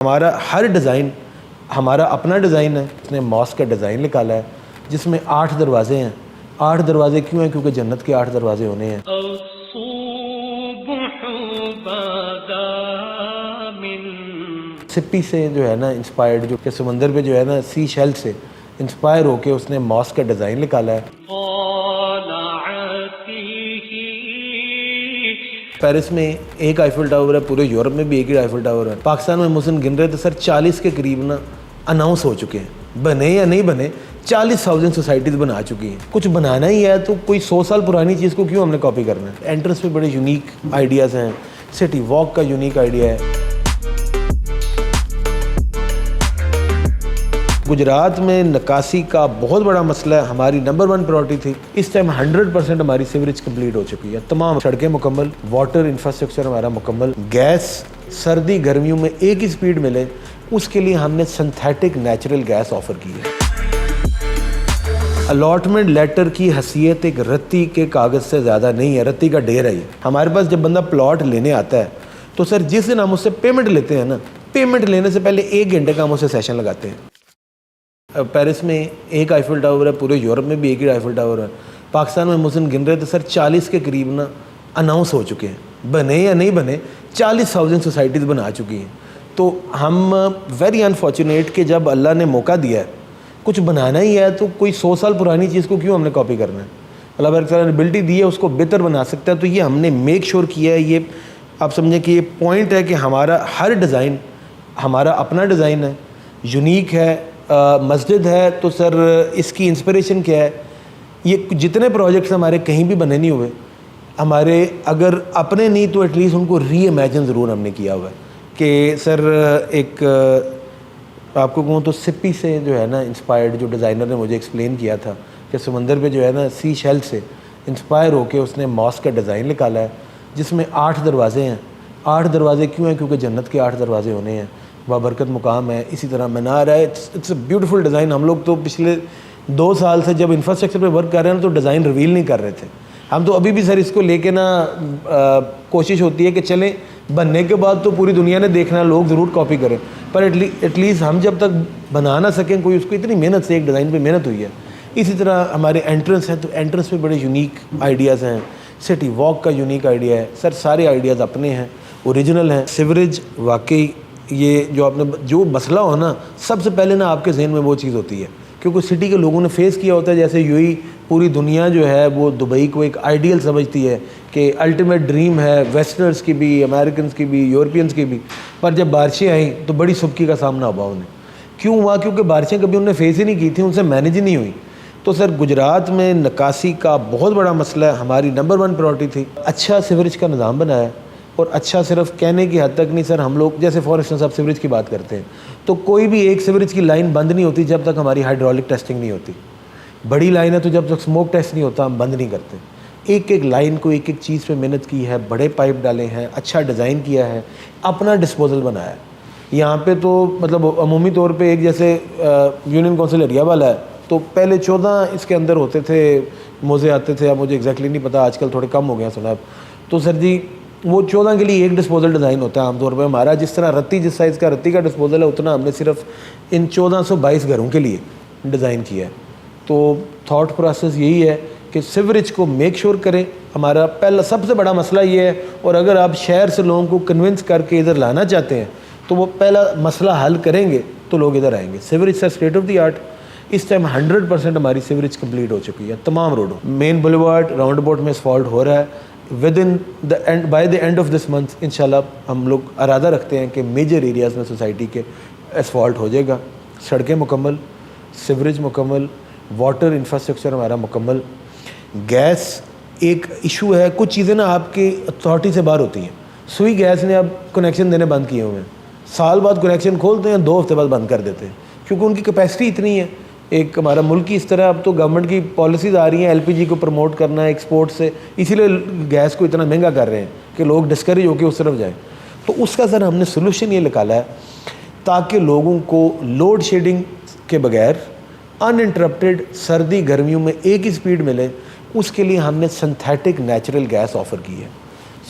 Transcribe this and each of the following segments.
ہمارا ہر ڈیزائن ہمارا اپنا ڈیزائن ہے. اس نے ماسک کا ڈیزائن نکالا ہے جس میں 8 دروازے ہیں. 8 دروازے کیوں ہیں؟ کیونکہ جنت کے 8 دروازے ہونے ہیں. سپی سے جو ہے نا انسپائرڈ، جو کہ سمندر پہ جو ہے نا سی شیل سے انسپائر ہو کے اس نے ماسک کا ڈیزائن نکالا ہے. پیرس میں ایک آئیفل ٹاور ہے، پورے یورپ میں بھی ایک ہی آئیفل ٹاور ہے. پاکستان میں مسلم گن رہے تو سر 40 کے قریب نا اناؤنس ہو چکے ہیں، بنے یا نہیں بنے 40,000 سوسائٹیز بنا چکی ہیں. کچھ بنانا ہی ہے تو کوئی 100 سال پرانی چیز کو کیوں ہم نے کاپی کرنا ہے. انٹرنس پہ بڑے یونیک آئیڈیاز ہیں. سٹی واک کا یونیک آئیڈیا ہے. گجرات میں نکاسی کا بہت بڑا مسئلہ ہے، ہماری نمبر 1 پرائورٹی تھی. اس ٹائم 100% ہماری سیوریج کمپلیٹ ہو چکی ہے. تمام سڑکیں مکمل، واٹر انفراسٹرکچر ہمارا مکمل. گیس سردی گرمیوں میں ایک ہی سپیڈ ملے، اس کے لیے ہم نے سنتھیٹک نیچرل گیس آفر کی ہے. الاٹمنٹ لیٹر کی حیثیت ایک رتی کے کاغذ سے زیادہ نہیں ہے، رتی کا ڈھیر ہے. ہمارے پاس جب بندہ پلاٹ لینے آتا ہے تو سر جس دن ہم اس سے پیمنٹ لیتے ہیں نا، پیمنٹ لینے سے پہلے 1 گھنٹے کا ہم اسے سیشن لگاتے ہیں. پیرس میں ایک آئیفل ٹاور ہے، پورے یورپ میں بھی ایک ہی آئیفل ٹاور ہے. پاکستان میں مسلم گن رہے تو سر 40 کے قریب نا اناؤنس ہو چکے ہیں، بنے یا نہیں بنے 40,000 سوسائٹیز بنا چکی ہیں. تو ہم ویری انفارچونیٹ کہ جب اللہ نے موقع دیا ہے کچھ بنانا ہی ہے تو کوئی 100 سال پرانی چیز کو کیوں ہم نے کاپی کرنا ہے. اللہ بارک تعالیٰ نے ابلٹی دی ہے، اس کو بہتر بنا سکتا ہے. تو یہ ہم نے میک شور کیا ہے. یہ آپ سمجھیں کہ یہ پوائنٹ ہے کہ ہمارا ہر ڈیزائن ہمارا اپنا ڈیزائن ہے، یونیک ہے. مسجد ہے تو سر اس کی انسپریشن کیا ہے؟ یہ جتنے پروجیکٹس ہمارے کہیں بھی بنے نہیں ہوئے، ہمارے اگر اپنے نہیں تو ایٹ لیسٹ ان کو ری امیجن ضرور ہم نے کیا ہوا ہے. کہ سر ایک آپ کو کہوں تو سپی سے جو ہے نا انسپائرڈ، جو ڈیزائنر نے مجھے ایکسپلین کیا تھا کہ سمندر پہ جو ہے نا سی شیل سے انسپائر ہو کے اس نے ماسک کا ڈیزائن نکالا ہے جس میں 8 دروازے ہیں. 8 دروازے کیوں ہیں؟ کیونکہ جنت کے 8 دروازے ہونے ہیں. بابرکت مقام ہے. اسی طرح مینار ہے. It's a beautiful design. ہم لوگ تو پچھلے 2 سال سے جب انفراسٹرکچر پہ ورک کر رہے ہیں تو ڈیزائن ریویل نہیں کر رہے تھے. ہم تو ابھی بھی سر اس کو لے کے نا کوشش ہوتی ہے کہ چلیں بننے کے بعد تو پوری دنیا نے دیکھنا، لوگ ضرور کاپی کریں، پر ایٹ لیسٹ ہم جب تک بنا نہ سکیں کوئی اس کو اتنی محنت سے ایک ڈیزائن پہ محنت ہوئی ہے. اسی طرح ہمارے انٹرنس ہیں تو انٹرنس پہ بڑے یونیک آئیڈیاز ہیں. سٹی واک کا یونیک آئیڈیا ہے. سر سارے آئیڈیاز اپنے ہیں، اوریجنل ہیں. سیوریج واقعی یہ جو آپ نے جو مسئلہ ہو نا، سب سے پہلے نا آپ کے ذہن میں وہ چیز ہوتی ہے کیونکہ سٹی کے لوگوں نے فیس کیا ہوتا ہے. جیسے یوہی پوری دنیا جو ہے وہ دبئی کو ایک آئیڈیل سمجھتی ہے کہ الٹیمیٹ ڈریم ہے، ویسٹرنس کی بھی، امریکنس کی بھی، یورپینس کی بھی. پر جب بارشیں آئیں تو بڑی سبکی کا سامنا ہوا انہیں. کیوں ہوا؟ کیونکہ بارشیں کبھی انہوں نے فیس ہی نہیں کی تھیں، ان سے مینیج ہی نہیں ہوئی. تو سر گجرات میں نکاسی کا بہت بڑا مسئلہ ہے، ہماری نمبر 1 پرائورٹی تھی. اچھا سیوریج کا نظام بنایا ہے. اور اچھا صرف کہنے کی حد تک نہیں سر. ہم لوگ جیسے فار انسٹنس آپ سیوریج کی بات کرتے ہیں تو کوئی بھی ایک سیوریج کی لائن بند نہیں ہوتی جب تک ہماری ہائیڈرولک ٹیسٹنگ نہیں ہوتی. بڑی لائن ہے تو جب تک سموک ٹیسٹ نہیں ہوتا ہم بند نہیں کرتے. ایک ایک لائن کو ایک ایک چیز پہ محنت کی ہے، بڑے پائپ ڈالے ہیں، اچھا ڈیزائن کیا ہے، اپنا ڈسپوزل بنایا ہے. یہاں پہ تو مطلب عمومی طور پہ ایک جیسے یونین کونسل ایریا والا ہے تو پہلے 14 اس کے اندر ہوتے تھے، موزے آتے تھے. اب مجھے ایگزیکٹلی نہیں پتا، آج کل تھوڑے کم ہو گئے ہیں سنا. تو سر جی وہ 14 کے لیے ایک ڈسپوزل ڈیزائن ہوتا ہے عام طور پہ. ہمارا جس طرح رتی جس سائز کا رتی کا ڈسپوزل ہے اتنا ہم نے صرف ان 1422 گھروں کے لیے ڈیزائن کیا ہے. تو تھاٹ پروسیس یہی ہے کہ سیوریج کو میک شور کریں. ہمارا پہلا سب سے بڑا مسئلہ یہ ہے، اور اگر آپ شہر سے لوگوں کو کنونس کر کے ادھر لانا چاہتے ہیں تو وہ پہلا مسئلہ حل کریں گے تو لوگ ادھر آئیں گے. Sewerage sir state of the art. اس ٹائم 100% ہماری سیوریج کمپلیٹ ہو چکی ہے تمام روڈوں. مین بولیوارڈ راؤنڈ اباؤٹ میں اسفالٹ ہو رہا ہے. By the end of this month انشاءاللہ ہم لوگ ارادہ رکھتے ہیں کہ میجر ایریاز میں سوسائٹی کے اسفالٹ ہو جائے گا. سڑکیں مکمل، سیوریج مکمل، واٹر انفراسٹرکچر ہمارا مکمل. گیس ایک ایشو ہے، کچھ چیزیں نا آپ کی اتھارٹی سے باہر ہوتی ہیں. سوئی گیس نے اب کنیکشن دینے بند کیے ہوئے ہیں. سال بعد کنیکشن کھولتے ہیں، 2 ہفتے بعد بند کر دیتے ہیں کیونکہ ان کی کیپیسٹی اتنی ہے. ایک ہمارا ملک کی اس طرح اب تو گورنمنٹ کی پالیسیز آ رہی ہیں ایل پی جی کو پروموٹ کرنا ہے ایکسپورٹ سے، اسی لیے گیس کو اتنا مہنگا کر رہے ہیں کہ لوگ ڈسکریج ہو کے اس طرف جائیں. تو اس کا سر ہم نے سولوشن یہ نکالا ہے تاکہ لوگوں کو لوڈ شیڈنگ کے بغیر ان انٹرپٹیڈ سردی گرمیوں میں ایک ہی سپیڈ ملے. اس کے لیے ہم نے سنتھیٹک نیچرل گیس آفر کی ہے.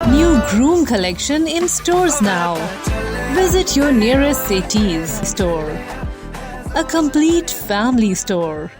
New Groom collection in stores now. Visit your nearest Cities store. A complete family store.